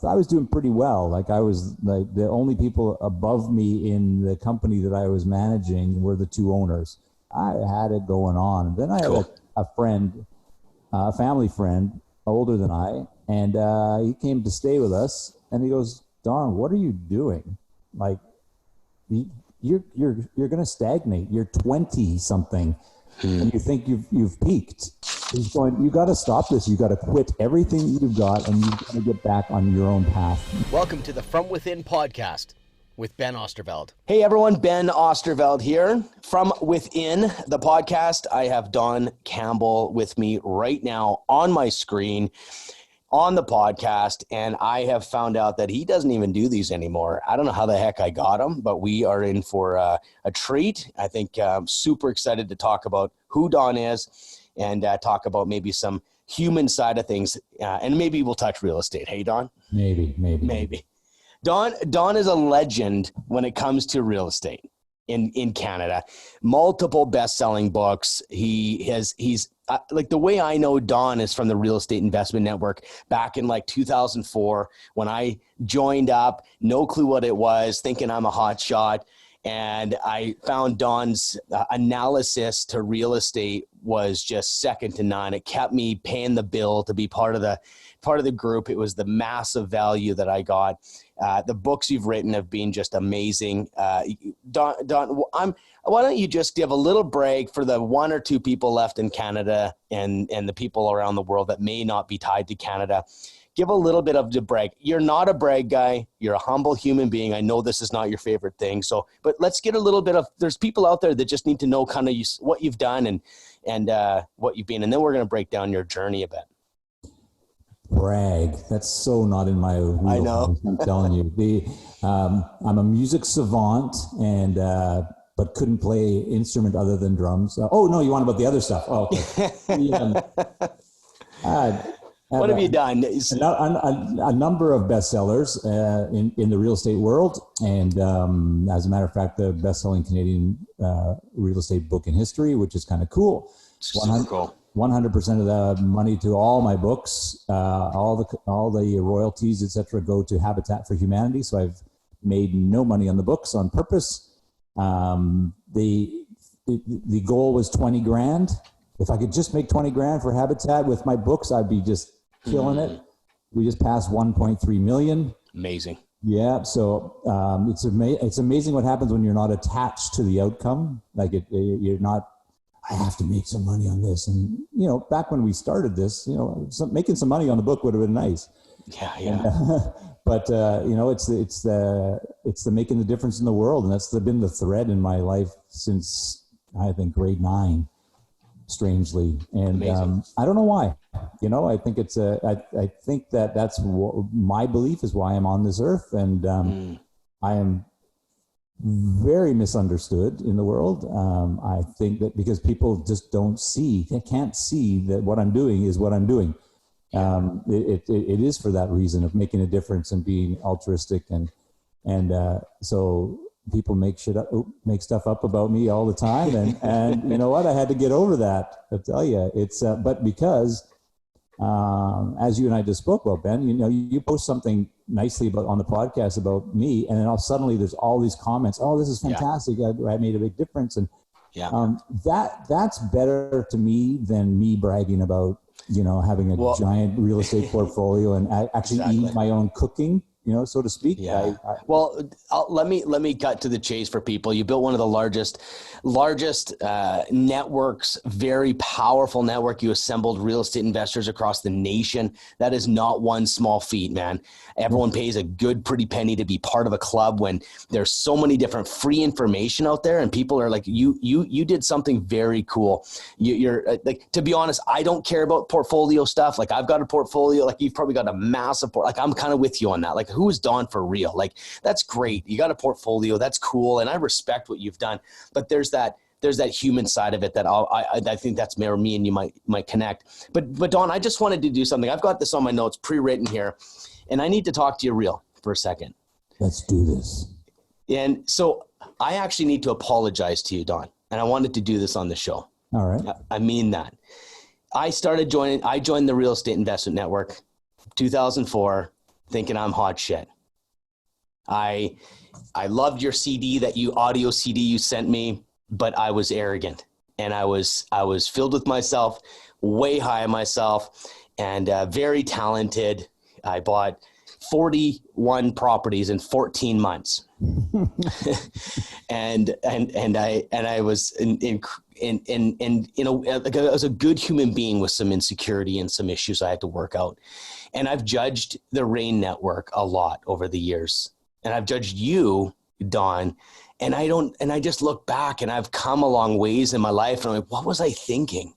I was doing pretty well. Like I was like the only people above me in the company that I was managing were the two owners. I had it going on. Then I had a friend, a family friend, older than I, and he came to stay with us. And he goes, Don, what are you doing? Like, you're going to stagnate. You're 20 something, and you think you've peaked. He's going, you got to stop this. You got to quit everything you've got, and you got to get back on your own path. Welcome to the From Within podcast with Ben Osterveld. Hey everyone, Ben Osterveld here. From Within, the podcast. I have Don Campbell with me right now on my screen on the podcast, and I have found out that he doesn't even do these anymore. I don't know how the heck I got him, but we are in for a treat. I think I'm super excited to talk about who Don is and talk about maybe some human side of things, and maybe we'll touch real estate. Hey, Don? Maybe. Don is a legend when it comes to real estate in Canada. Multiple best-selling books. He's like, the way I know Don is from the Real Estate Investment Network back in like 2004 when I joined up, no clue what it was, thinking I'm a hot shot. And I found Don's analysis to real estate was just second to none. It kept me paying the bill to be part of the group. It was the massive value that I got. The books you've written have been just amazing. Don, why don't you just give a little brag for the one or two people left in Canada and the people around the world that may not be tied to Canada. Give a little bit of the brag. You're not a brag guy. You're a humble human being. I know this is not your favorite thing. But let's get a little bit of, there's people out there that just need to know kind of what you've done and what you've been. And then we're going to break down your journey a bit. Brag. That's so not in my wheelhouse. I know. I'm telling you. I'm a music savant and, but couldn't play instrument other than drums. Oh no, you want about the other stuff? Oh, okay. What have you done? A number of bestsellers in the real estate world. And as a matter of fact, the best-selling Canadian real estate book in history, which is kind of cool. Super cool. 100% of the money to all my books, all the royalties, etc., go to Habitat for Humanity. So I've made no money on the books on purpose. The goal was 20 grand. If I could just make 20 grand for Habitat with my books, I'd be just killing it. We just passed 1.3 million. Amazing. Yeah. So it's amazing what happens when you're not attached to the outcome. Like you're not, I have to make some money on this. And, back when we started this, making some money on the book would have been nice. Yeah. But it's the making the difference in the world. And that's been the thread in my life since, I think, grade 9. Strangely. And I don't know why. I think I think that's my belief is why I'm on this earth. And I am very misunderstood in the world. I think that because people just they can't see that what I'm doing is what I'm doing. It is for that reason of making a difference and being altruistic. And so people make stuff up about me all the time. And you know what? I had to get over that. I tell you, it's, but because, as you and I just spoke about, Ben, you post something nicely on the podcast about me, and then suddenly there's all these comments. Oh, this is fantastic. I made a big difference. And that's better to me than me bragging about, having a giant real estate portfolio and actually eating my own cooking. So to speak. Yeah. Let me cut to the chase for people. You built one of the largest networks, very powerful network. You assembled real estate investors across the nation. That is not one small feat, man. Everyone pays a good, pretty penny to be part of a club when there's so many different free information out there, and people are like, you did something very cool. You're like, to be honest, I don't care about portfolio stuff. Like, I've got a portfolio, like you've probably got a massive, like I'm kind of with you on that. Like, who is Don for real? Like, that's great. You got a portfolio. That's cool. And I respect what you've done, but there's that human side of it that I think that's where me and you might connect. But Don, I just wanted to do something. I've got this on my notes pre-written here, and I need to talk to you real for a second. Let's do this. And so I actually need to apologize to you, Don, and I wanted to do this on the show. All right. I mean that. I joined the Real Estate Investment Network 2004. thinking I'm hot shit. I loved your audio CD you sent me, but I was arrogant, and I was filled with myself, way high on myself, and very talented. I bought 41 properties in 14 months. and I was I was a good human being with some insecurity and some issues I had to work out. And I've judged the RAIN network a lot over the years. And I've judged you, Don, and I just look back, and I've come a long ways in my life, and I'm like, what was I thinking?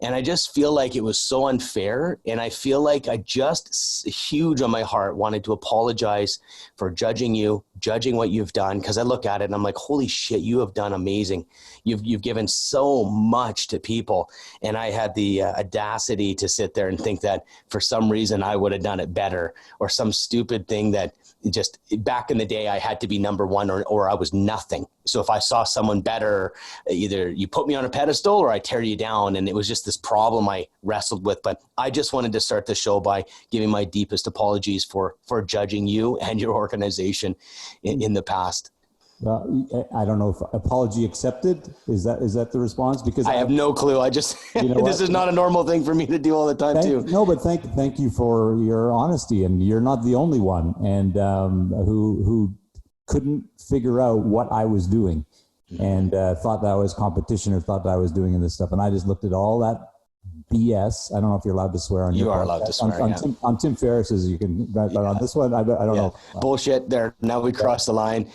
And I just feel like it was so unfair. And I feel like I just huge on my heart wanted to apologize for judging you, judging what you've done. Cause I look at it and I'm like, holy shit, you have done amazing. You've given so much to people. And I had the audacity to sit there and think that for some reason I would have done it better, or some stupid thing that just back in the day I had to be number one or I was nothing. So if I saw someone better, either you put me on a pedestal or I tear you down. And it was just this problem I wrestled with. But I just wanted to start the show by giving my deepest apologies for judging you and your organization in the past. I don't know if apology accepted. Is that the response? Because I have no clue. I just, this is not a normal thing for me to do all the time too. No, but thank you for your honesty, and you're not the only one, and who couldn't figure out what I was doing, and thought that I was competition, or thought that I was doing this stuff. And I just looked at all that BS. I don't know if you're allowed to swear on. You are allowed to swear on Tim Ferriss's. You can, but on this one, I don't know. Bullshit. There. Now we crossed the line.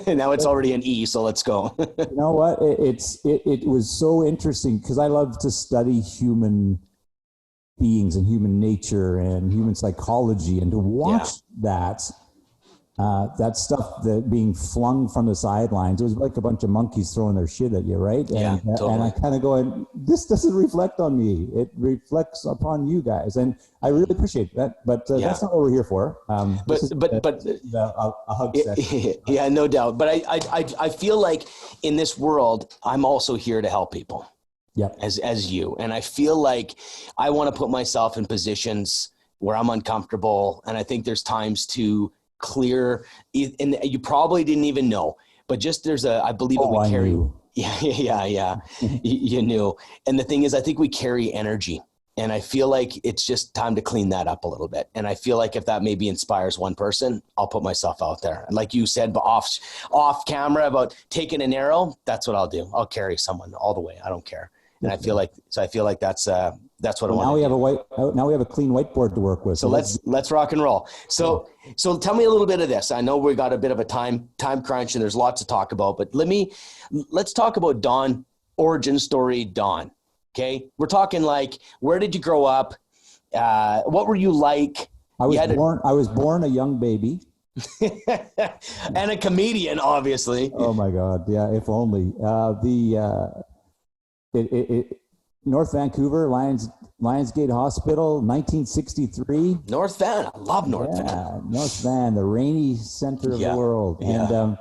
Now it's already an E. So let's go. You know what? It was so interesting because I love to study human beings and human nature and human psychology, and to watch that stuff that being flung from the sidelines. It was like a bunch of monkeys throwing their shit at you, right? And, totally. And I kind of going, this doesn't reflect on me. It reflects upon you guys. And I really appreciate that. But that's not what we're here for. But a hug session. Yeah, no doubt. But I feel like in this world, I'm also here to help people. Yep. As you. And I feel like I want to put myself in positions where I'm uncomfortable. And I think there's times to clear, and you probably didn't even know, but just I believe that we carry. Yeah. You knew. And the thing is, I think we carry energy, and I feel like it's just time to clean that up a little bit. And I feel like if that maybe inspires one person, I'll put myself out there. And like you said, but off camera about taking an arrow, that's what I'll do. I'll carry someone all the way. I don't care. And I feel like that's what I want. Now we have a clean whiteboard to work with. So let's rock and roll. So tell me a little bit of this. I know we got a bit of a time crunch, and there's lots to talk about, but let's talk about Don, origin story, Don. Okay. We're talking like, where did you grow up? What were you like? I was born a young baby. And a comedian, obviously. Oh my God. Yeah. If only. North Vancouver, Lionsgate Hospital, 1963. North Van. I love North Van. North Van, the rainy center of the world. Yeah.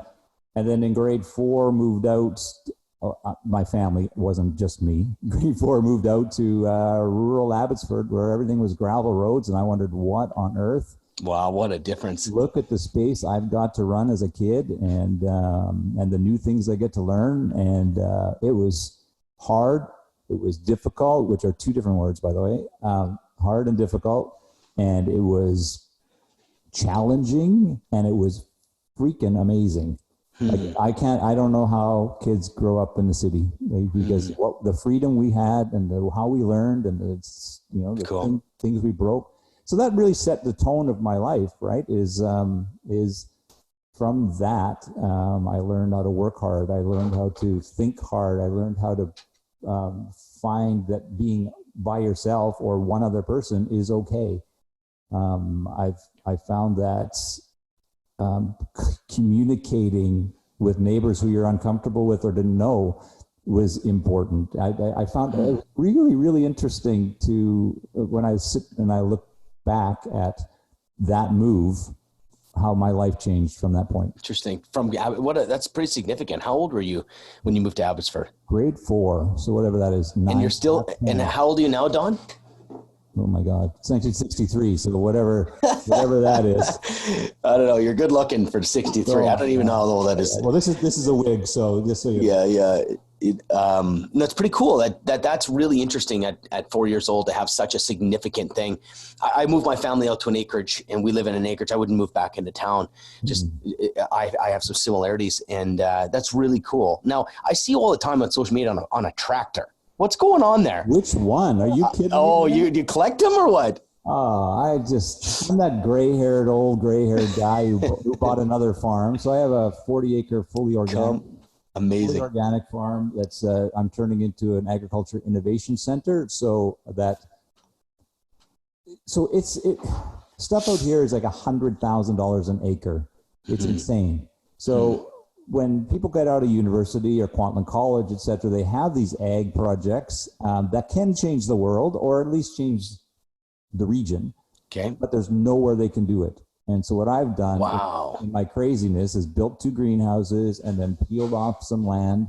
And then in grade 4, moved out. My family, it wasn't just me. Grade 4 moved out to rural Abbotsford, where everything was gravel roads. And I wondered, what on earth? Wow, what a difference. Look at the space I've got to run as a kid, and the new things I get to learn. And it was hard. It was difficult, which are two different words, by the way. Hard and difficult. And it was challenging, and it was freaking amazing. Like I don't know how kids grow up in the city, because the freedom we had, and how we learned, and things we broke. So that really set the tone of my life, right? Is from that, I learned how to work hard. I learned how to think hard. I learned how to find that being by yourself or one other person is okay. I found that communicating with neighbors who you're uncomfortable with or didn't know was important. I found it really, really interesting when I sit and I look back at that move, how my life changed from that point. Interesting. That's pretty significant. How old were you when you moved to Abbotsford? Grade 4. So whatever that is. 9, and you're still, and how old are you now, Don? Oh my God, it's 1963. So whatever that is. I don't know. You're good looking for 63. I don't even know how old that is. Well, this is a wig. So just so you know. Yeah. That's pretty cool. That's really interesting at 4 years old to have such a significant thing. I moved my family out to an acreage, and we live in an acreage. I wouldn't move back into town. I have some similarities, and that's really cool. Now I see all the time on social media on a tractor. What's going on there? Which one? Are you kidding me? You collect them or what? I'm that old gray-haired guy who bought another farm. So I have a 40-acre fully organic. Amazing. Fully organic farm that's I'm turning into an agriculture innovation center. So stuff out here is like $100,000 an acre. It's insane. So when people get out of university or Kwantlen College, et cetera, they have these ag projects that can change the world or at least change the region. Okay. But there's nowhere they can do it. And so what I've done in my craziness is built 2 greenhouses and then peeled off some land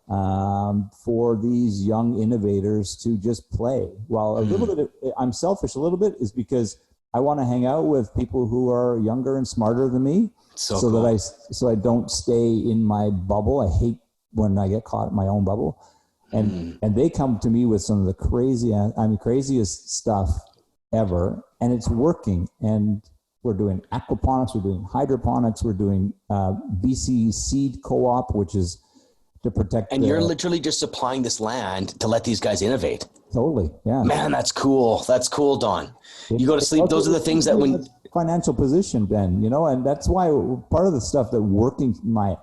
for these young innovators to just play. While a little bit, I'm selfish a little bit, is because I want to hang out with people who are younger and smarter than me, so cool. that I don't stay in my bubble. I hate when I get caught in my own bubble, and they come to me with some of the craziest stuff ever, and it's working. And we're doing aquaponics, we're doing hydroponics, we're doing BC Seed Co-op, which is to protect. And you're literally just supplying this land to let these guys innovate. Totally, yeah. Man, that's cool. That's cool, Don. You go to sleep. Those are the things that when financial position, Ben, and that's why part of the stuff that working my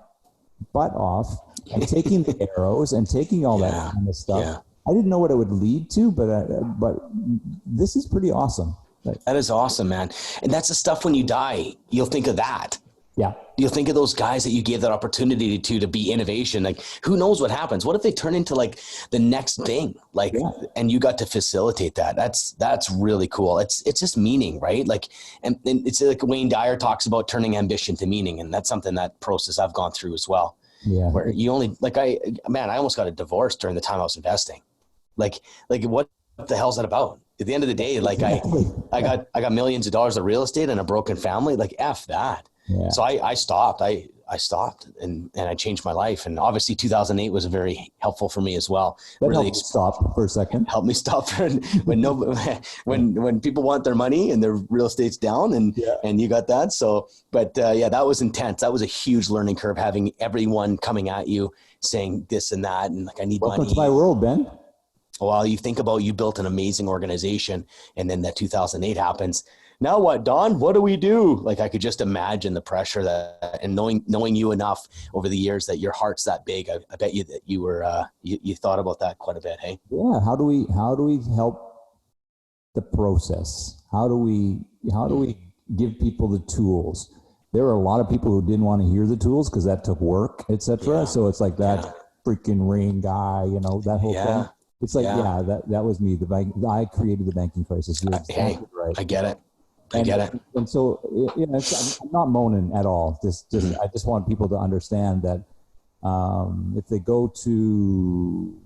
butt off and taking the arrows and taking all that kind of stuff. Yeah. I didn't know what it would lead to, but this is pretty awesome. That is awesome, man. And that's the stuff when you die, you'll think of that. Yeah. You'll think of those guys that you gave that opportunity to be innovation. Like, who knows what happens? What if they turn into like the next thing? Like, and you got to facilitate that. That's really cool. It's just meaning, right? Like, and it's like Wayne Dyer talks about turning ambition to meaning. And that's something, that process I've gone through as well. Yeah. Where you only, I almost got a divorce during the time I was investing. Like what the hell's that about? At the end of the day, like I got millions of dollars of real estate and a broken family. Like, F that. Yeah. So I stopped. I stopped and I changed my life. And obviously 2008 was very helpful for me as well. That really helped stop for a second. Helped me stop when people want their money and their real estate's down and you got that. So, but that was intense. That was a huge learning curve, having everyone coming at you saying this and that. And like, I need money. Welcome to my world, Ben. Well, you think about, you built an amazing organization and then that 2008 happens. Now what, Don? What do we do? Like, I could just imagine the pressure and knowing you enough over the years that your heart's that big. I bet you that you were you thought about that quite a bit. Hey. Yeah. How do we help the process? How do we give people the tools? There were a lot of people who didn't want to hear the tools because that took work, etc. Yeah. So it's like that freaking rain guy, that whole thing. It's like, that was me. I created the banking crisis. You're exactly right. I get it. I get it. And so, I'm not moaning at all. I just want people to understand that if they go to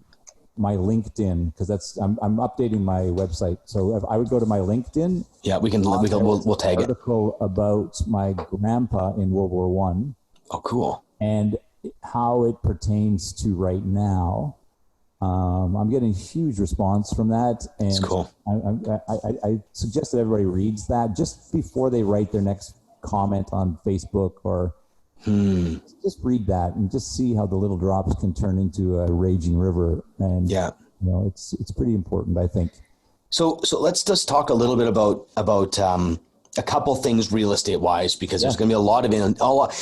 my LinkedIn, because I'm updating my website. So if I would go to my LinkedIn. Yeah, we'll tag it. Article about my grandpa in World War I. Oh, cool. And how it pertains to right now. I'm getting a huge response from that, and that's cool. I suggest that everybody reads that just before they write their next comment on Facebook, or just read that and just see how the little drops can turn into a raging river. And it's pretty important, I think. So let's just talk a little bit about a couple things real estate wise, because there's going to be a lot of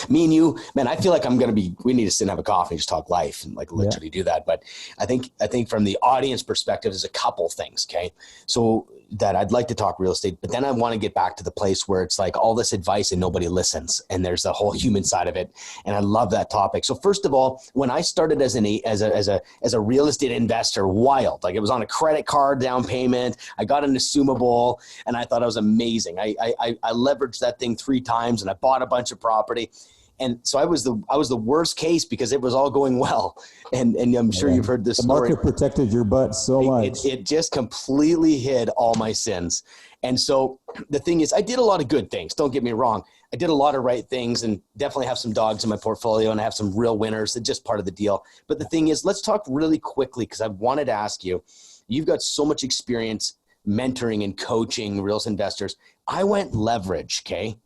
me and you, man, I feel like we need to sit and have a coffee and just talk life and like literally do that. But I think from the audience perspective, there's a couple things. Okay. So that I'd like to talk real estate, but then I want to get back to the place where it's like all this advice and nobody listens. And there's a whole human side of it. And I love that topic. So first of all, when I started as a real estate investor, wild, like it was on a credit card down payment. I got an assumable and I thought I was amazing. I leveraged that thing 3 times and I bought a bunch of property. And so I was the worst case because it was all going well. And I'm sure you've heard this story. The market protected your butt so much. It just completely hid all my sins. And so the thing is, I did a lot of good things. Don't get me wrong. I did a lot of right things and definitely have some dogs in my portfolio and I have some real winners. It's just part of the deal. But the thing is, let's talk really quickly because I wanted to ask you, you've got so much experience mentoring and coaching real estate investors. I went leverage, okay,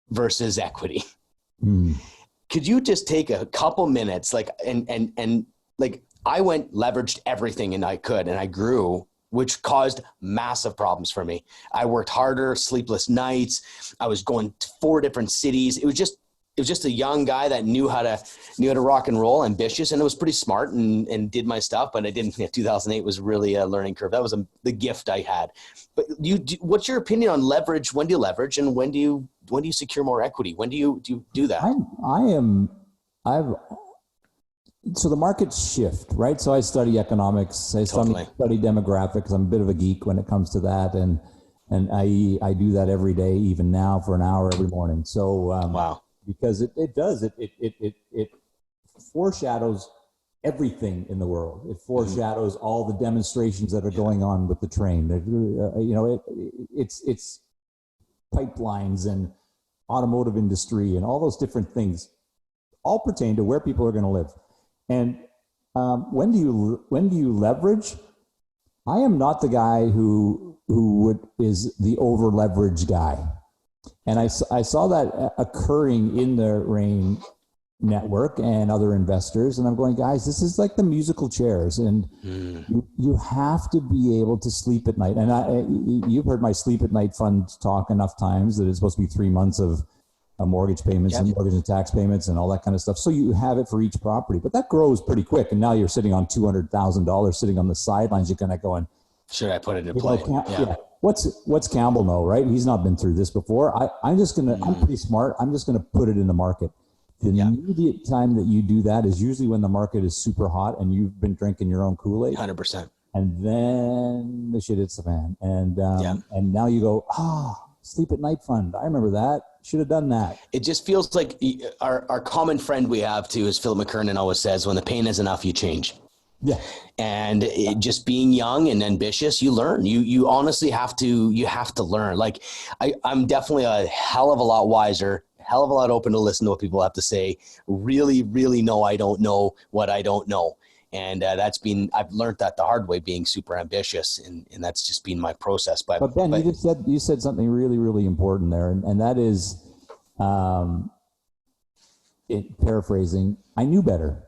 versus equity. Could you just take a couple minutes, like, and like I went leveraged everything and I grew, which caused massive problems for me. I worked harder, sleepless nights. I was going to 4 different cities. It was just a young guy that knew how to rock and roll, ambitious, and it was pretty smart and did my stuff, but I didn't. 2008 was really a learning curve. That was the gift I had. But what's your opinion on leverage? When do you leverage, and when do you secure more equity? When do you do that? So the markets shift, right? So I study economics, I study demographics. I'm a bit of a geek when it comes to that, and I do that every day, even now, for an hour every morning. So wow. Because it foreshadows everything in the world. It foreshadows all the demonstrations that are going on with the train. It's pipelines and automotive industry and all those different things all pertain to where people are going to live. And when do you leverage? I am not the guy who is the over leverage guy. And I saw that occurring in the RAIN network and other investors. And I'm going, guys, this is like the musical chairs. And you have to be able to sleep at night. And you've heard my sleep at night fund talk enough times that it's supposed to be 3 months of mortgage payments and mortgage and tax payments and all that kind of stuff. So you have it for each property, but that grows pretty quick. And now you're sitting on $200,000 sitting on the sidelines. You're kind of going, should I put it in play? What's Campbell know, right? He's not been through this before. I'm pretty smart. I'm just going to put it in the market. The immediate time that you do that is usually when the market is super hot and you've been drinking your own Kool-Aid. 100%. And then the shit hits the fan. And now you go, sleep at night fund. I remember that. Should have done that. It just feels like our common friend we have too, as Philip McKernan always says, when the pain is enough, you change. Yeah. And just being young and ambitious, you learn. You honestly have to learn. Like I'm definitely a hell of a lot wiser, hell of a lot open to listen to what people have to say. Really, really know I don't know what I don't know. And I've learned that the hard way, being super ambitious, and that's just been my process. But Ben, you said something really, really important there, and that is, paraphrasing, I knew better.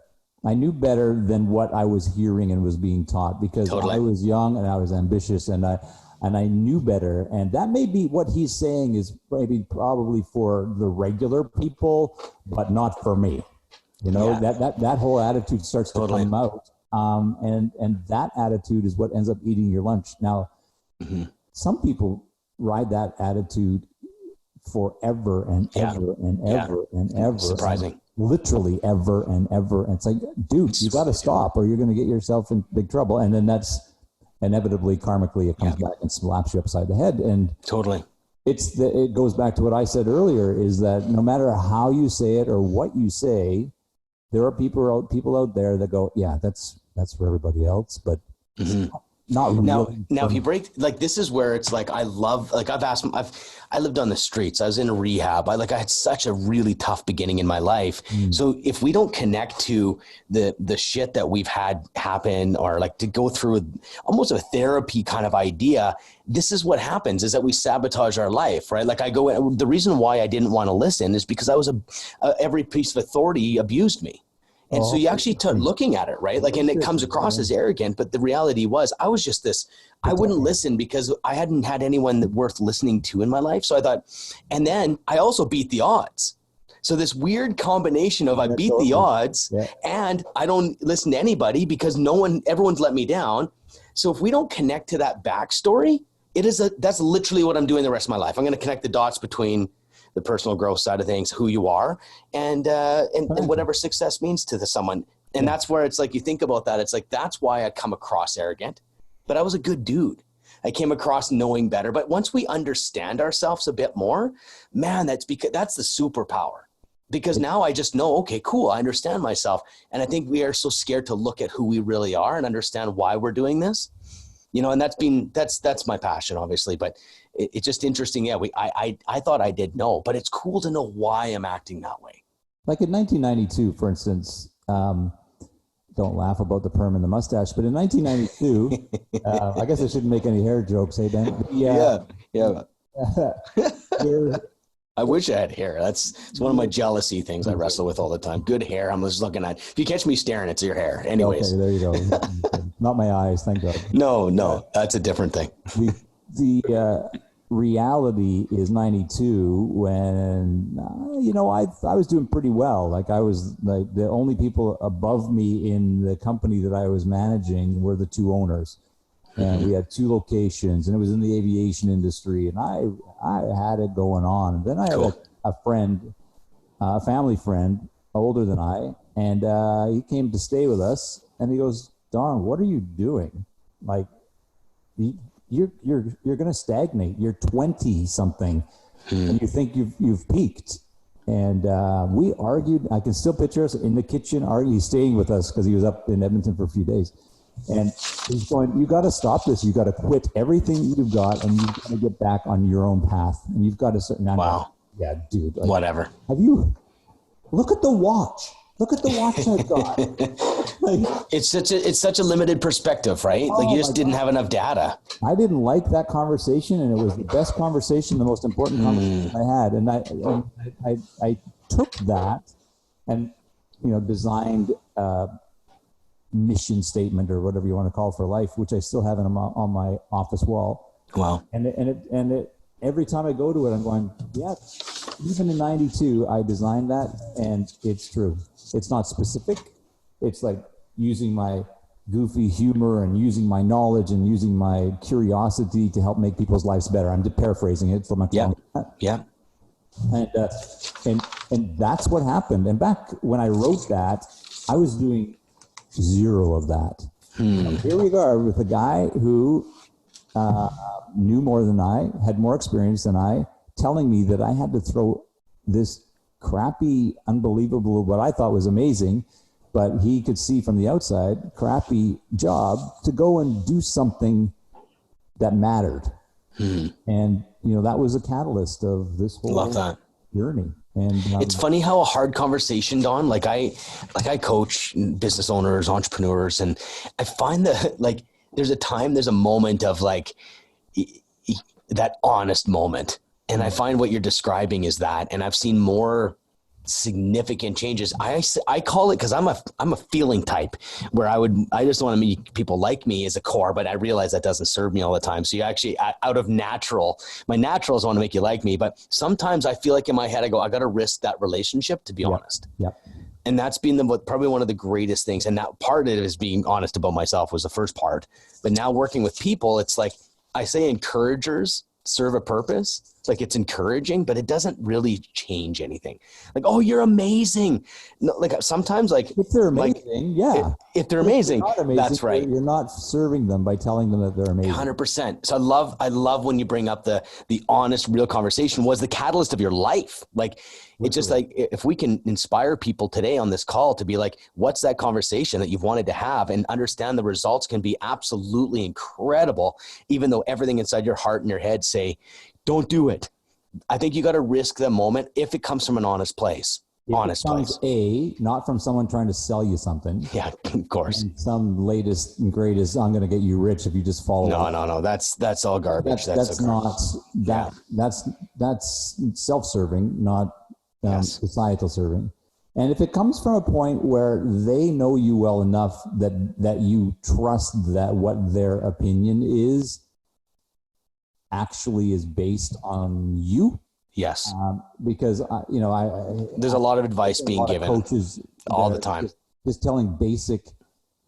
I knew better than what I was hearing and was being taught, because I was young and I was ambitious, and I knew better. And that may be what he's saying is probably for the regular people, but not for me. That whole attitude starts to come out. And that attitude is what ends up eating your lunch. Now, some people ride that attitude forever and ever and ever and ever. Surprising. Literally ever and ever. And it's like, dude, you got to stop or you're going to get yourself in big trouble. And then that's inevitably, karmically, it comes back and slaps you upside the head. And totally. It goes back to what I said earlier, is that no matter how you say it or what you say, there are people out there that go, yeah, that's for everybody else, but not really. Now, if you break, like, this is where it's like, I lived on the streets. I was in a rehab. I had such a really tough beginning in my life. So if we don't connect to the shit that we've had happen, or like to go through almost a therapy kind of idea, this is what happens, is that we sabotage our life, right? Like the reason why I didn't want to listen is because I was every piece of authority abused me. And so you actually start looking at it, right? Like, and it comes across as arrogant, but the reality was I was just I wouldn't listen because I hadn't had anyone worth listening to in my life. So I thought, and then I also beat the odds. So this weird combination of I beat the odds and I don't listen to anybody because everyone's let me down. So if we don't connect to that backstory, that's literally what I'm doing the rest of my life. I'm going to connect the dots between the personal growth side of things, who you are, and whatever success means to someone. And that's where it's like, you think about that. It's like, that's why I come across arrogant, but I was a good dude. I came across knowing better. But once we understand ourselves a bit more, man, that's the superpower. because now I just know, okay, cool. I understand myself. And I think we are so scared to look at who we really are and understand why we're doing this, and that's my passion, obviously, but it's just interesting. Yeah. I thought I did know, but it's cool to know why I'm acting that way. Like in 1992, for instance, don't laugh about the perm and the mustache, but in 1992, I guess I shouldn't make any hair jokes, hey, Ben? Yeah. I wish I had hair. It's one of my jealousy things I wrestle with all the time. Good hair. I'm just looking at, if you catch me staring, it's your hair. Anyways. Okay, there you go. Not my eyes, thank God. No, that's a different thing. The reality is 92 when, I was doing pretty well. Like I was like the only people above me in the company that I was managing were the two owners. And we had 2 locations, and it was in the aviation industry, and I had it going on. And then I had a friend, a family friend, older than I, and he came to stay with us, and he goes, "Don, what are you doing? Like, you're going to stagnate. You're 20 something, and you think you've peaked." And we argued. I can still picture us in the kitchen arguing. He's staying with us because he was up in Edmonton for a few days. And he's going, "You got to stop this. You got to quit everything you've got, and you've got to get back on your own path. And you've got to." Wow. Yeah, dude. Like, whatever. Look at the watch. Look at the watch I've got. Like, it's such a limited perspective, right? Like you just didn't have enough data. I didn't like that conversation, and it was the best conversation, the most important conversation I had. And I took that and designed mission statement or whatever you want to call it for life, which I still have on my office wall. Wow. And it every time I go to it, I'm going, yeah, even in 92, I designed that, and it's true. It's not specific. It's like using my goofy humor and using my knowledge and using my curiosity to help make people's lives better. I'm paraphrasing it. So yeah. And that's what happened. And back when I wrote that, I was doing 0 of that. Here we are with a guy who knew more than I, had more experience than I, telling me that I had to throw this crappy, unbelievable, what I thought was amazing, but he could see from the outside, crappy job to go and do something that mattered. And, that was a catalyst of this whole journey. And it's funny how a hard conversation, Don, like I coach business owners, entrepreneurs, and I find that like there's a moment of like that honest moment. And I find what you're describing is that, and I've seen more significant changes. I call it, because I'm a feeling type where I just want to make people like me as a core, but I realize that doesn't serve me all the time. So you actually, out of my naturals want to make you like me, but sometimes I feel like in my head, I go, I got to risk that relationship to be honest. Yep. And that's been probably one of the greatest things. And that part of it is being honest about myself was the first part. But now working with people, it's like I say encouragers serve a purpose. Like it's encouraging, but it doesn't really change anything. Like, oh, you're amazing. No, like sometimes like if they're amazing, if they're amazing, that's right. You're not serving them by telling them that they're amazing. 100%. So I love when you bring up the honest, real conversation was the catalyst of your life. Like it's just like, if we can inspire people today on this call to be like, what's that conversation that you've wanted to have, and understand the results can be absolutely incredible, even though everything inside your heart and your head say, don't do it. I think you got to risk the moment if it comes from an honest place. Not from someone trying to sell you something. Yeah, of course. And some latest and greatest, I'm going to get you rich if you just follow. No. That's all garbage. That's self-serving, not societal serving. And if it comes from a point where they know you well enough that you trust that what their opinion is actually is based on you. Yes. Because there's a lot of advice being given, coaches all the time, just telling basic,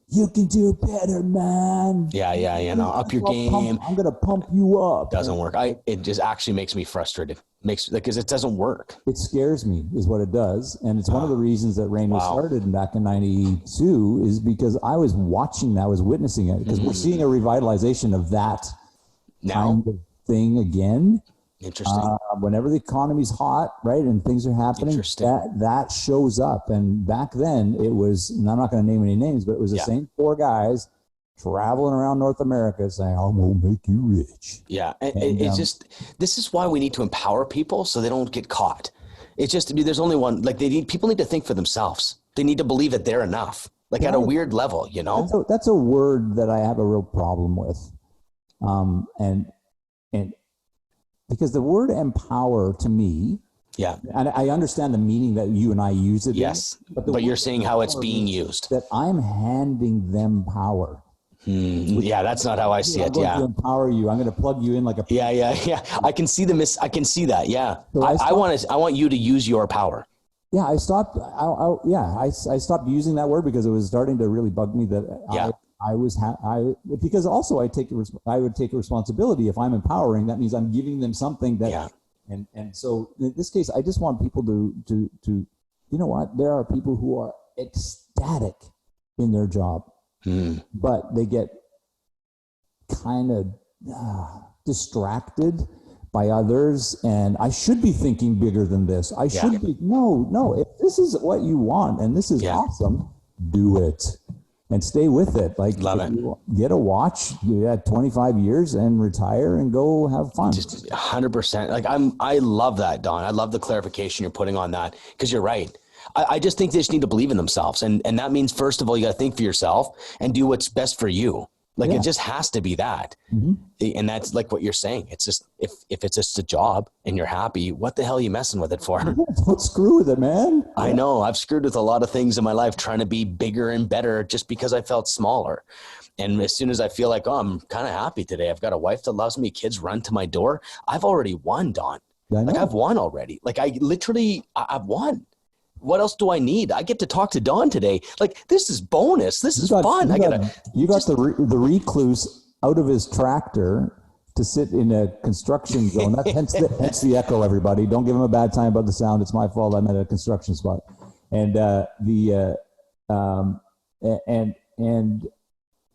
you can do better, man. Yeah. Up your game. I'm going to pump you up. Doesn't work. It just actually makes me frustrated. Because it doesn't work. It scares me is what it does. And it's one of the reasons that Rain was started back in 92 is because I was watching that, I was witnessing it, because we're seeing a revitalization of that kind of thing again. Interesting. Whenever the economy's hot, right, and things are happening, that shows up. And back then it was, and I'm not going to name any names, but it was the same four guys traveling around North America saying, I'm going to make you rich. Yeah. And it's just, this is why we need to empower people so they don't get caught. It's just, there's only one, like people need to think for themselves. They need to believe that they're enough, like at a weird level, you know? That's a word that I have a real problem with. And because the word empower to me, and I understand the meaning that you and I use it. Yes. But you're saying how it's being used. That I'm handing them power. Yeah, that's not how I see it. I'm going to empower you. I'm going to plug you in like a. Yeah. I can see I can see that. Yeah. So I want you to use your power. Yeah, I stopped. I stopped using that word because it was starting to really bug me that because also I would take responsibility. If I'm empowering, that means I'm giving them something that. And so in this case, I just want people to you know what? There are people who are ecstatic in their job. But they get kind of distracted by others, and I should be thinking bigger than this. I should be no. If this is what you want and this is awesome, do it and stay with it. Like, love it. Get a watch. You had 25 years and retire and go have fun. Just 100%. Like I love that, Don. I love the clarification you're putting on that because you're right. I just think they just need to believe in themselves. And that means, first of all, you got to think for yourself and do what's best for you. Like it just has to be that. And that's like what you're saying. It's just, if it's just a job and you're happy, what the hell are you messing with it for? Don't screw with it, man. I know. I've screwed with a lot of things in my life trying to be bigger and better just because I felt smaller. And as soon as I feel like, I'm kind of happy today, I've got a wife that loves me, kids run to my door, I've already won, Don. Like I've won already. Like I've won. What else do I need? I get to talk to Don today. Like, this is bonus. This is fun. You got the recluse out of his tractor to sit in a construction zone. Hence the echo, everybody. Don't give him a bad time about the sound. It's my fault. I'm at a construction spot. And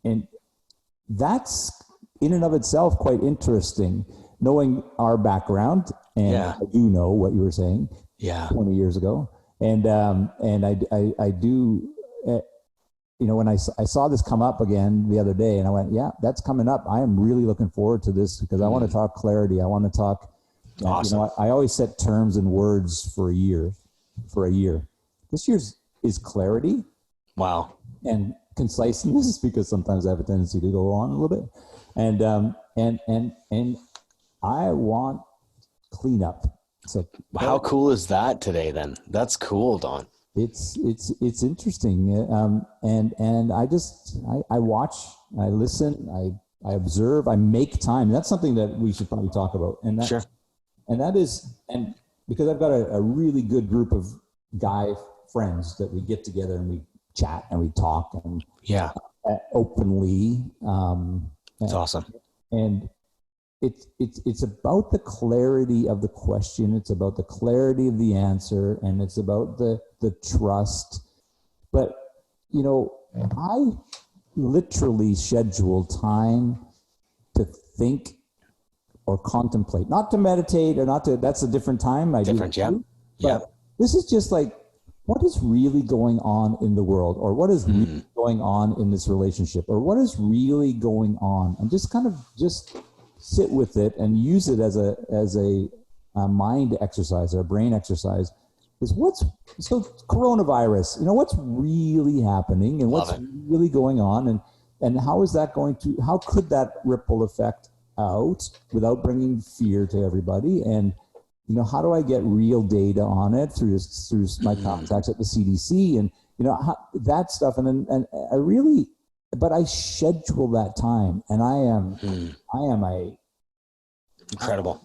and that's in and of itself quite interesting, knowing our background. And I do know what you were saying 20 years ago. And I do, when I saw this come up again the other day, and I went, that's coming up. I am really looking forward to this because I want to talk clarity. I want to talk. Awesome. I always set terms and words for a year. This year's is clarity. Wow. And conciseness, because sometimes I have a tendency to go on a little bit. And I want cleanup. So how cool is that today then? That's cool, Don. It's interesting. And I watch, I listen, I observe, I make time. That's something that we should probably talk about. And that, sure. And that is, and because I've got a really good group of guy friends that we get together and we chat and we talk and openly. It's awesome. And it's about the clarity of the question. It's about the clarity of the answer, and it's about the trust. But, I literally schedule time to think or contemplate, not to meditate or not to, that's a different time. But this is just like, what is really going on in the world, or what is really going on in this relationship, or what is really going on? And just kind of sit with it and use it as a mind exercise or a brain exercise. Is so coronavirus, what's really happening and what's really going on, and how is that how could that ripple effect out without bringing fear to everybody? And how do I get real data on it through my contacts at the CDC and that stuff, and I schedule that time, and I am incredible.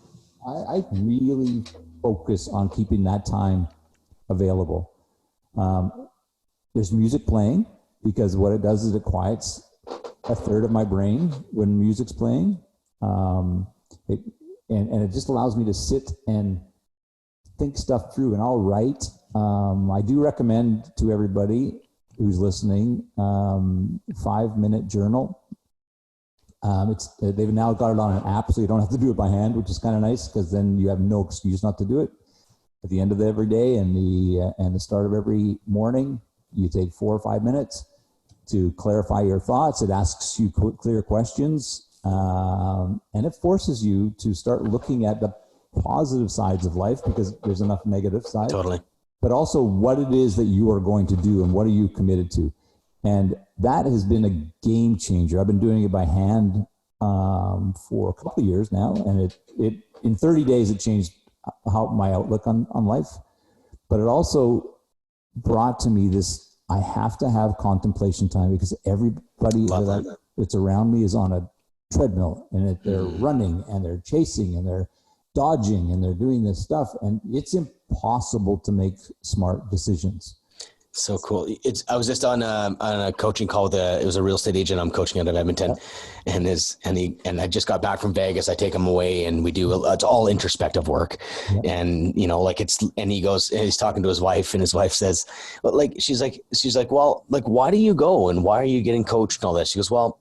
I really focus on keeping that time available. There's music playing, because what it does is it quiets a third of my brain when music's playing. And it just allows me to sit and think stuff through, and I'll write. I do recommend to everybody who's listening, 5-minute journal. They've now got it on an app, so you don't have to do it by hand, which is kind of nice because then you have no excuse not to do it. At the end of every day and the start of every morning, you take 4 or 5 minutes to clarify your thoughts. It asks you clear questions, and it forces you to start looking at the positive sides of life because there's enough negative sides. Totally. But also what it is that you are going to do and what are you committed to. And that has been a game changer. I've been doing it by hand for a couple of years now, and it in 30 days it changed how my outlook on life. But it also brought to me this: I have to have contemplation time because everybody that's around me is on a treadmill, and they're running and they're chasing and they're dodging and they're doing this stuff, and it's impossible to make smart decisions. So cool. I was just on a coaching call with it was a real estate agent I'm coaching out of Edmonton, and I just got back from Vegas. I take him away and we do, it's all introspective work. And he goes, and he's talking to his wife, and his wife says, well, she's like, well, why do you go and why are you getting coached and all that? She goes, well,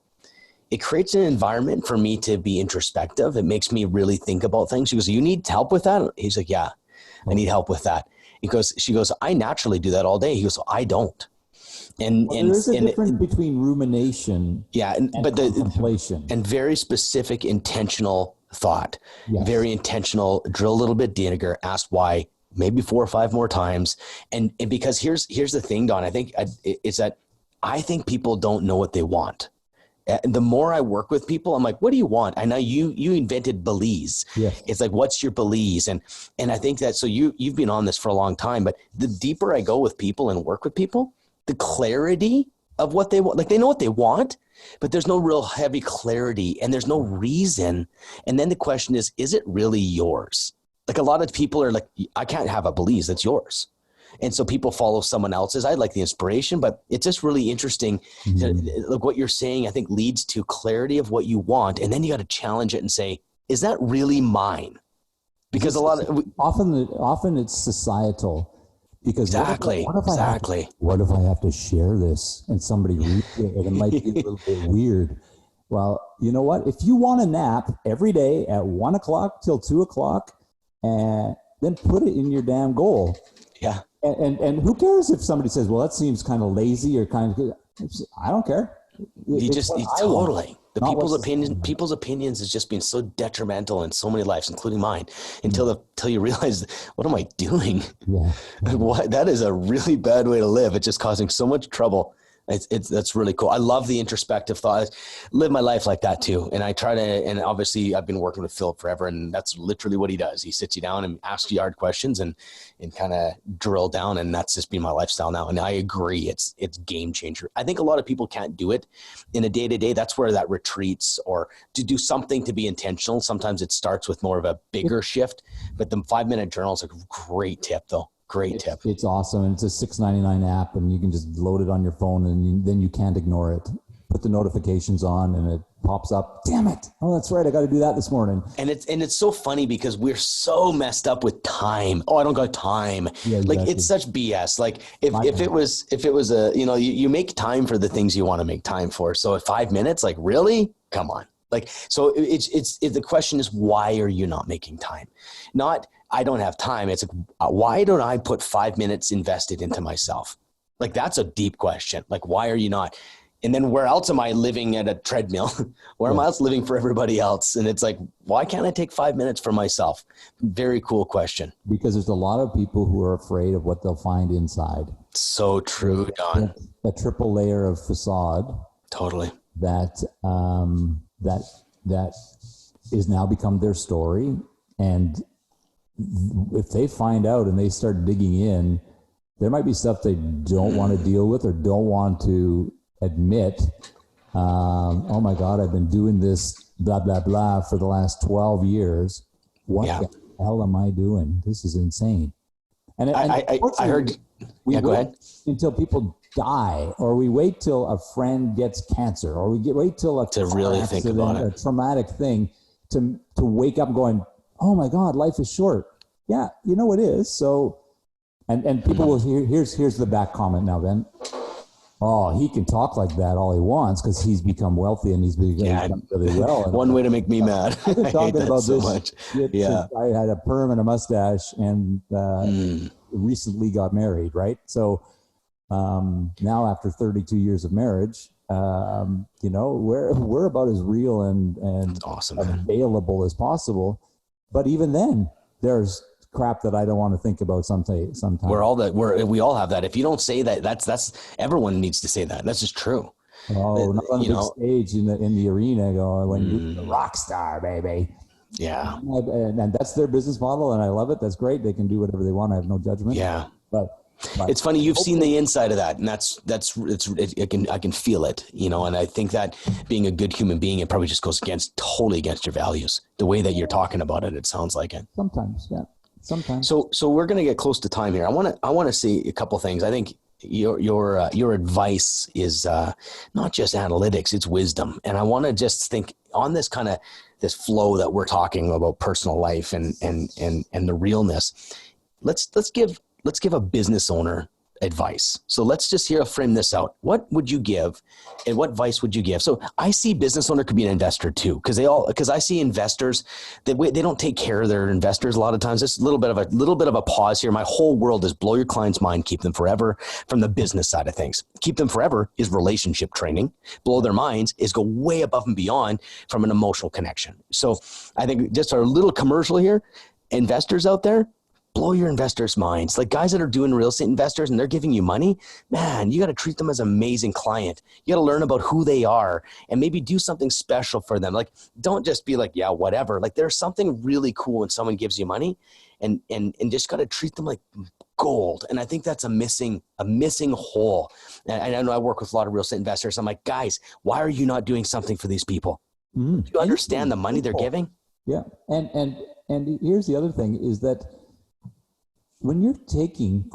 it creates an environment for me to be introspective. It makes me really think about things. She goes, you need help with that? He's like, yeah, I need help with that. She goes, I naturally do that all day. He goes, I don't. There's a difference between rumination and contemplation. And very specific, intentional thought. Yes. Very intentional, drill a little bit deeper, ask why, maybe 4 or 5 more times. And because here's the thing, Don, I think it's that I think people don't know what they want. The more I work with people, I'm like, what do you want? I know you invented Belize. Yes. It's like, what's your Belize? And I think that, so you've been on this for a long time, but the deeper I go with people and work with people, the clarity of what they want, they know what they want, but there's no real heavy clarity and there's no reason. And then the question is it really yours? A lot of people are like, I can't have a Belize, that's yours. And so people follow someone else's. I like the inspiration, but it's just really interesting. Look, what you're saying, I think, leads to clarity of what you want. And then you got to challenge it and say, is that really mine? Because often it's societal. Because exactly. What if I have to share this and somebody reads it and it might be a little bit weird? Well, you know what? If you want a nap every day at 1 o'clock till 2 o'clock, and then put it in your damn goal. Yeah. And who cares if somebody says, well, that seems kind of lazy or kind of, I don't care. Totally. People's opinions has just been so detrimental in so many lives, including mine, until you realize, what am I doing? Yeah. That is a really bad way to live. It's just causing so much trouble. That's really cool. I love the introspective thought. I live my life like that too. And I try to, and obviously I've been working with Phil forever, and that's literally what he does. He sits you down and asks you hard questions and kind of drill down. And that's just been my lifestyle now. And I agree. It's game changer. I think a lot of people can't do it in a day-to-day. That's where that retreats, or to do something to be intentional. Sometimes it starts with more of a bigger shift, but the 5-minute journal is a great tip though. Great tip. It's awesome. And it's a $6.99 app, and you can just load it on your phone, and then you can't ignore it. Put the notifications on and it pops up. Damn it. Oh, that's right. I got to do that this morning. And it's so funny because we're so messed up with time. Oh, I don't got time. Yeah, exactly. It's such BS. If it was a, you make time for the things you want to make time for. So at 5 minutes, really? Come on. So it's the question is, why are you not making time? Not, I don't have time. It's why don't I put 5 minutes invested into myself? That's a deep question. Why are you not? And then where else am I living at a treadmill? Where am I else living for everybody else? And it's why can't I take 5 minutes for myself? Very cool question. Because there's a lot of people who are afraid of what they'll find inside. So true, Don. A triple layer of facade. Totally. That is now become their story. And if they find out and they start digging in, there might be stuff they don't want to deal with or don't want to admit. Oh my God, I've been doing this blah, blah, blah for the last 12 years. What the hell am I doing? This is insane. And I heard, go ahead. Until people die, or we wait till a friend gets cancer, or wait till to really think about it, a traumatic thing to wake up going, oh my God, life is short. Yeah, it is. So, and people will hear, here's the back comment now, Ben. Oh, he can talk like that all he wants because he's become wealthy and he's become really well. And one way to make me mad. I've been talking about so this much. since I had a perm and a mustache and recently got married, right? So now after 32 years of marriage, we're about as real and awesome, available as possible. But even then, there's crap that I don't want to think about sometimes. We all have that. If you don't say that, that's everyone needs to say that. That's just true. Oh, not on the big stage in the arena going, when you're the rock star, baby. Yeah. And that's their business model, and I love it. That's great. They can do whatever they want. I have no judgment. Yeah. But it's funny, you've seen the inside of that, and I can feel it, and I think that being a good human being, it probably just goes totally against your values. The way that you're talking about it, it sounds like it. Sometimes, yeah. Sometimes. So we're going to get close to time here. I want to say a couple things. I think your advice is not just analytics, it's wisdom. And I want to just think on this kind of this flow that we're talking about personal life and the realness. Let's give a business owner advice. So let's just frame this out. What would you give and what advice would you give? So I see business owner could be an investor too, because I see investors that they don't take care of their investors a lot of times. It's a little bit of a pause here. My whole world is blow your client's mind, keep them forever from the business side of things. Keep them forever is relationship training. Blow their minds is go way above and beyond from an emotional connection. So I think just our little commercial here, investors out there, blow your investors' minds. Like guys that are doing real estate investors and they're giving you money, man, you got to treat them as an amazing client. You got to learn about who they are and maybe do something special for them. Like, don't just be like, yeah, whatever. Like there's something really cool when someone gives you money and just got to treat them like gold. And I think that's a missing hole. And I know I work with a lot of real estate investors. I'm like, guys, why are you not doing something for these people? Do you understand the money they're giving? Yeah. And here's the other thing is that when you're taking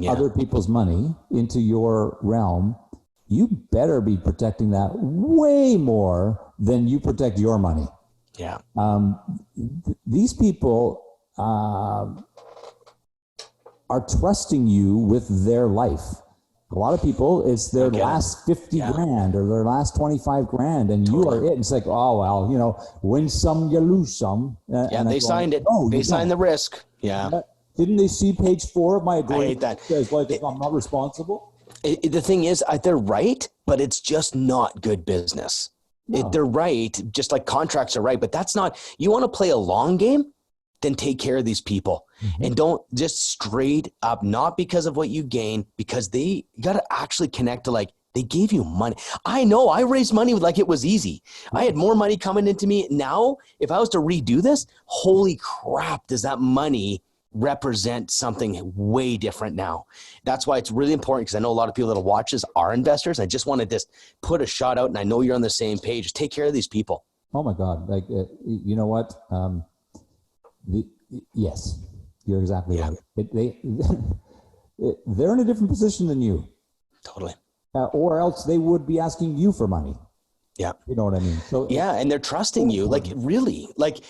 other people's money into your realm, you better be protecting that way more than you protect your money. Yeah. These people are trusting you with their life. A lot of people, it's their last 50 grand or their last 25 grand, and you are it. It's like, oh, well, win some, you lose some. And they signed it. No, they signed the risk. Yeah. Didn't they see page 4 of my agreement? I hate that. Says, like, I'm not responsible. The thing is, they're right, but it's just not good business. No. They're right, just like contracts are right, but that's not. You want to play a long game? Then take care of these people and don't just straight up, not because of what you gain, because you got to actually connect to like, they gave you money. I know I raised money like it was easy. I had more money coming into me. Now, if I was to redo this, holy crap, does that money represent something way different now? That's why it's really important, because I know a lot of people that'll watch this are investors. I just want to just put a shot out, and I know you're on the same page. Take care of these people. Oh my God. Like, you know what? Yes, you're exactly right. They're in a different position than you. Totally. Or else they would be asking you for money. Yeah. You know what I mean? So yeah. And they're trusting you, like really, like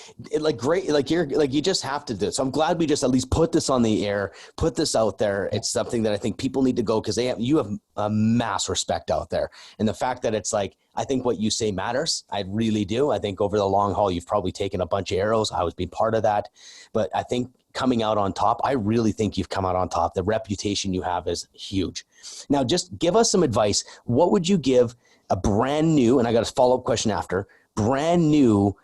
great, like you just have to do it. So I'm glad we just at least put this on the air, put this out there. It's something that I think people need to go, because you have a mass respect out there. And the fact that it's like, I think what you say matters. I really do. I think over the long haul, you've probably taken a bunch of arrows. I was being part of that, but I think coming out on top, I really think you've come out on top. The reputation you have is huge. Now, just give us some advice. What would you give a brand new, and I got a follow-up question after, brand new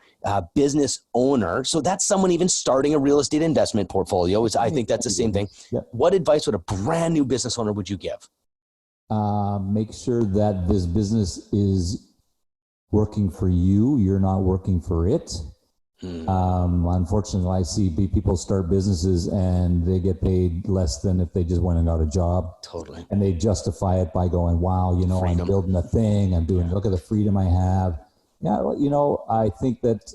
business owner? So that's someone even starting a real estate investment portfolio. I think that's the same thing. Yeah. What advice would a brand new business owner would you give? Make sure that this business is working for you. You're not working for it. Unfortunately, I see people start businesses and they get paid less than if they just went and got a job. Totally. And they justify it by going, wow, freedom. I'm building a thing. I'm doing, look at the freedom I have. Yeah. Well, I think that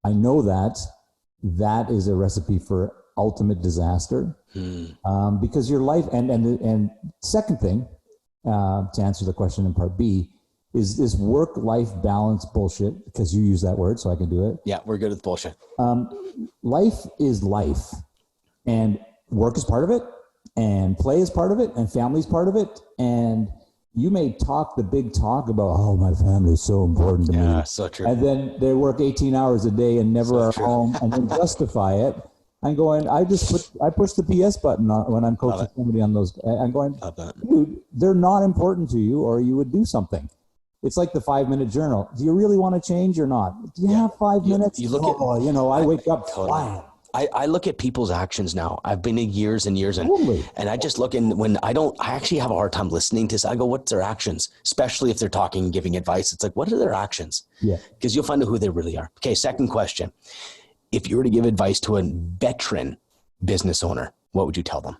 I know that is a recipe for ultimate disaster. Because your life, and second thing, to answer the question in part B, is this work-life balance bullshit, because you use that word, so I can do it. Yeah, we're good with bullshit. Life is life, and work is part of it, and play is part of it, and family's part of it. And you may talk the big talk about, oh, my family is so important to me. Yeah, so true. And then they work 18 hours a day and never are home, and then justify it. I'm going, I push the PS button when I'm coaching somebody on those. I'm going, dude, they're not important to you, or you would do something. It's like the 5-minute journal. Do you really want to change or not? Do you have 5 minutes? You look I wake up flying. I look at people's actions now. I've been in years and years, and I just look in when I actually have a hard time listening to this. I go, what's their actions? Especially if they're talking, giving advice. It's like, what are their actions? Yeah. Because you'll find out who they really are. Okay. Second question. If you were to give advice to a veteran business owner, what would you tell them?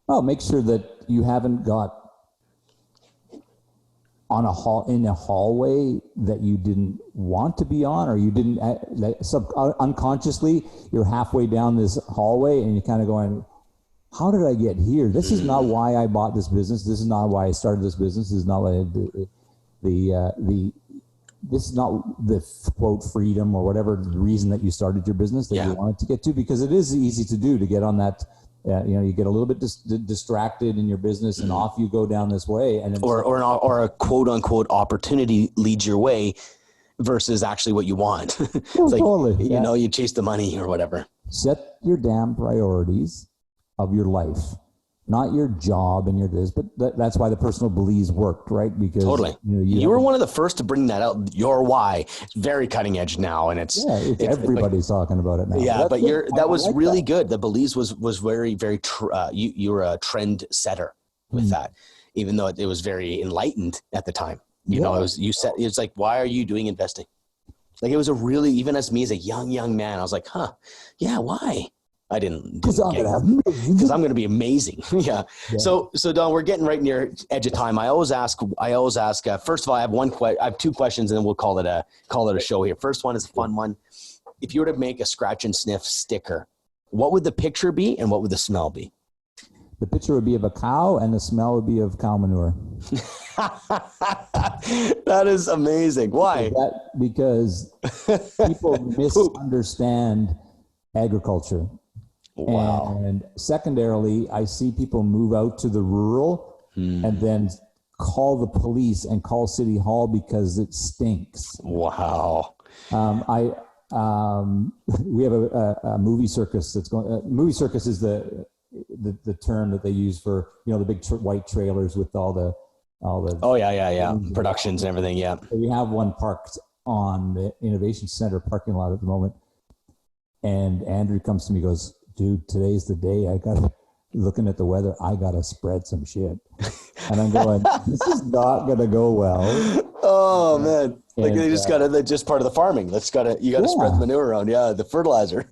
Oh, make sure that you haven't got in a hallway that you didn't want to be on, or you didn't unconsciously, you're halfway down this hallway and you're kind of going, how did I get here? This is not why I bought this business. This is not why I started this business. This is not why this is not the quote freedom or whatever reason that you started your business that you wanted to get to, because it is easy to do, to get on that. You get a little bit distracted in your business, and off you go down this way, and or a quote unquote opportunity leads your way versus actually what you want. It's like, totally. You chase the money or whatever. Set your damn priorities of your life, not your job and your this, but that's why the personal beliefs worked, right? Because totally, you were one of the first to bring that out. Your why, it's very cutting edge now, and it's everybody's talking about it now. Yeah, but that was really good. The beliefs was very, very. You were a trend setter with that, even though it was very enlightened at the time. It was like, why are you doing investing? Like, it was even as me as a young man, I was like, why? I didn't because I'm going to be amazing. Yeah. So Don, we're getting right near edge of time. I always ask, first of all, I have 2 questions, and then we'll call it a show here. First one is a fun one. If you were to make a scratch and sniff sticker, what would the picture be and what would the smell be? The picture would be of a cow, and the smell would be of cow manure. That is amazing. Why? Because people misunderstand agriculture. Wow. And secondarily, I see people move out to the rural and then call the police and call City Hall because it stinks. Wow. We have a movie circus that's going. Movie circus is the term that they use for the big white trailers with all the. Productions and everything. Yeah. So we have one parked on the Innovation Center parking lot at the moment, and Andrew comes to me and goes, dude, today's the day. Looking at the weather, I got to spread some shit. And I'm going, this is not going to go well. Oh, man. They just part of the farming. You got to spread the manure around. Yeah, the fertilizer.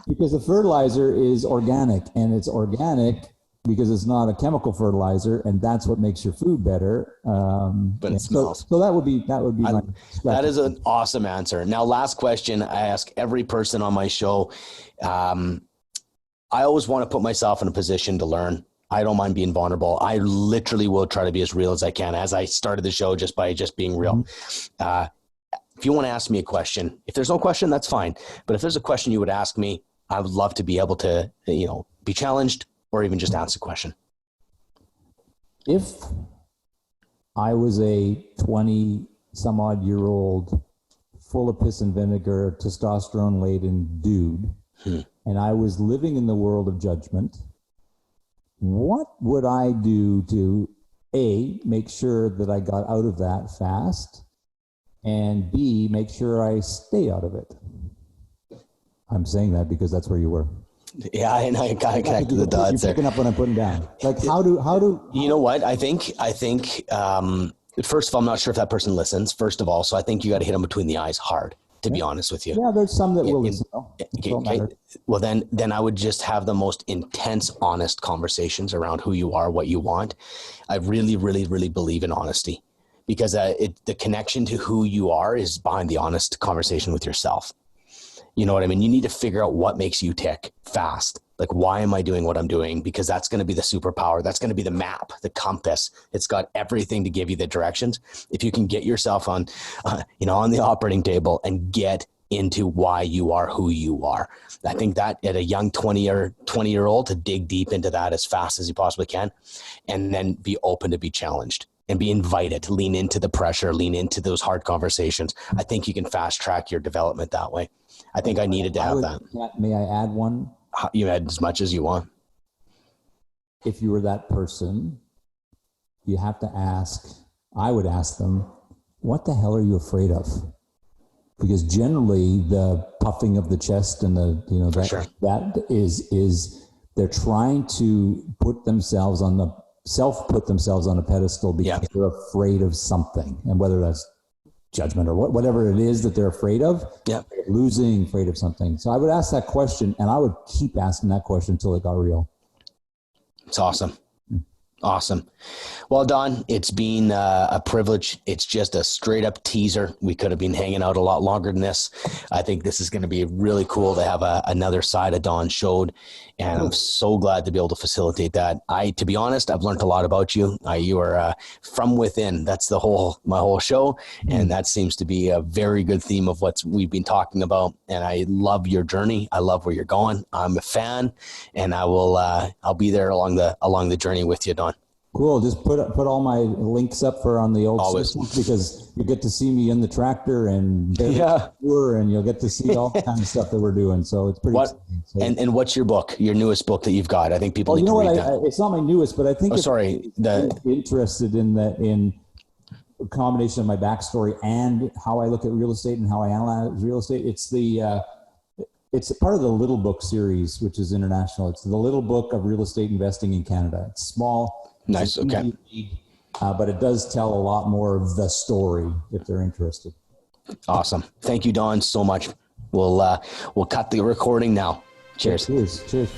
Because the fertilizer is organic, and it's organic because it's not a chemical fertilizer, and that's what makes your food better. But it smells. So that would be that is an awesome answer. Now, last question I ask every person on my show. I always want to put myself in a position to learn. I don't mind being vulnerable. I literally will try to be as real as I can, as I started the show just by being real. If you want to ask me a question, if there's no question, that's fine. But if there's a question you would ask me, I would love to be able to, be challenged or even just ask a question. If I was a 20-some-odd-year-old, full of piss and vinegar, testosterone-laden dude, and I was living in the world of judgment, what would I do to A, make sure that I got out of that fast, and B, make sure I stay out of it? I'm saying that because that's where you were. Yeah, and I kind of connected the dots there. You're picking up what I'm putting down. Like, how do you know what? I think first of all, I'm not sure if that person listens, first of all, so I think you got to hit them between the eyes hard, to be honest with you. Yeah, there's some that will listen. Okay. Well, then I would just have the most intense, honest conversations around who you are, what you want. I really, really, really believe in honesty, because the connection to who you are is behind the honest conversation with yourself. You know what I mean? You need to figure out what makes you tick fast. Like, why am I doing what I'm doing? Because that's going to be the superpower. That's going to be the map, the compass. It's got everything to give you the directions. If you can get yourself on the operating table and get into why you are who you are. I think that at a young 20-year-old to dig deep into that as fast as you possibly can, and then be open to be challenged and be invited to lean into the pressure, lean into those hard conversations. I think you can fast track your development that way. I think I needed to have that. May I add one? You add as much as you want. If you were that person, you have to ask, I would ask them, what the hell are you afraid of? Because generally the puffing of the chest and the, you know, that is they're trying to put themselves on a pedestal because they're afraid of something. And whether that's judgment or whatever it is that they're afraid of, losing, afraid of something. So I would ask that question, and I would keep asking that question until it got real. It's awesome. Awesome. Well, Don, it's been a privilege. It's just a straight up teaser. We could have been hanging out a lot longer than this. I think this is going to be really cool to have another side of Don showed. And I'm so glad to be able to facilitate that. To be honest, I've learned a lot about you. You are from within. That's my whole show. And that seems to be a very good theme of what we've been talking about. And I love your journey. I love where you're going. I'm a fan, and I'll be there along the journey with you, Don. Cool. Just put all my links up on the old systems, because you get to see me in the tractor and and you'll get to see all the kind of stuff that we're doing. So it's pretty exciting. So, and what's your book, your newest book that you've got? I think people need to read that. It's not my newest, but I think interested in a combination of my backstory and how I look at real estate and how I analyze real estate. It's part of the Little Book series, which is international. It's the Little Book of Real Estate Investing in Canada. It's small. Nice. Okay. But it does tell a lot more of the story if they're interested. Awesome. Thank you, Don, so much. We'll cut the recording now. Cheers. Cheers.